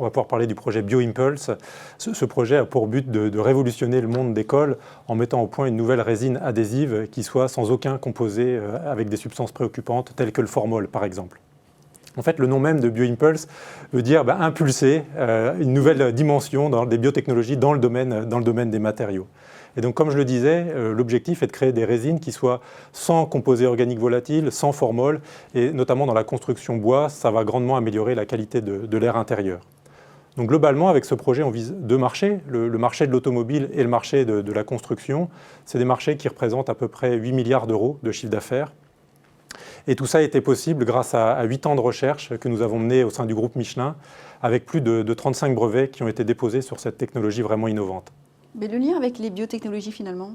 va pouvoir parler du projet BioImpulse. Ce projet a pour but de révolutionner le monde des cols en mettant au point une nouvelle résine adhésive qui soit sans aucun composé avec des substances préoccupantes telles que le formol par exemple. En fait, le nom même de BioImpulse veut dire impulser une nouvelle dimension dans des biotechnologies dans le domaine des matériaux. Et donc, comme je le disais, l'objectif est de créer des résines qui soient sans composés organiques volatiles, sans formol, et notamment dans la construction bois, ça va grandement améliorer la qualité de l'air intérieur. Donc globalement, avec ce projet, on vise deux marchés, le marché de l'automobile et le marché de la construction. C'est des marchés qui représentent à peu près 8 milliards d'euros de chiffre d'affaires. Et tout ça a été possible grâce à 8 ans de recherche que nous avons menés au sein du groupe Michelin, avec plus de 35 brevets qui ont été déposés sur cette technologie vraiment innovante. Mais le lien avec les biotechnologies finalement?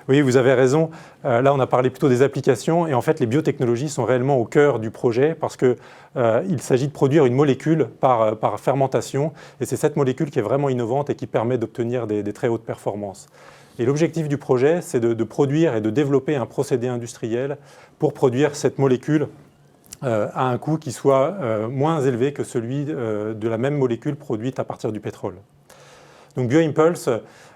Oui, vous avez raison. Là, on a parlé plutôt des applications. Et en fait, les biotechnologies sont réellement au cœur du projet parce qu'il s'agit de produire une molécule par fermentation. Et c'est cette molécule qui est vraiment innovante et qui permet d'obtenir des très hautes performances. Et l'objectif du projet, c'est de produire et de développer un procédé industriel pour produire cette molécule à un coût qui soit moins élevé que celui de la même molécule produite à partir du pétrole. Donc BioImpulse,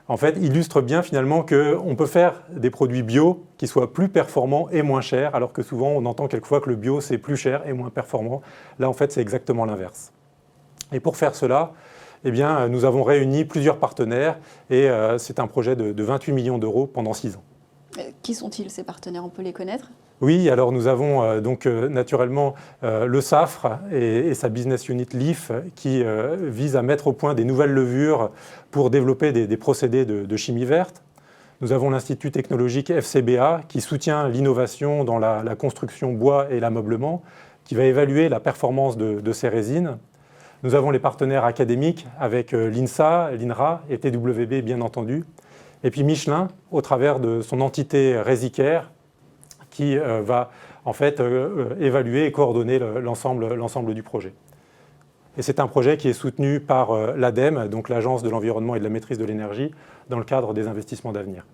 en fait, illustre bien finalement qu'on peut faire des produits bio qui soient plus performants et moins chers, alors que souvent on entend quelquefois que le bio c'est plus cher et moins performant. Là, en fait, c'est exactement l'inverse. Et pour faire cela, eh bien, nous avons réuni plusieurs partenaires et c'est un projet de 28 millions d'euros pendant 6 ans. Qui sont-ils ces partenaires? On peut les connaître? Oui, alors nous avons naturellement le SAFRE et sa business unit LIF qui vise à mettre au point des nouvelles levures pour développer des procédés de chimie verte. Nous avons l'Institut technologique FCBA qui soutient l'innovation dans la construction bois et l'ameublement, qui va évaluer la performance de ces résines. Nous avons les partenaires académiques avec l'INSA, l'INRA et TWB bien entendu. Et puis Michelin, au travers de son entité Resicare, qui va en fait évaluer et coordonner l'ensemble du projet. Et c'est un projet qui est soutenu par l'ADEME, donc l'Agence de l'environnement et de la maîtrise de l'énergie, dans le cadre des investissements d'avenir.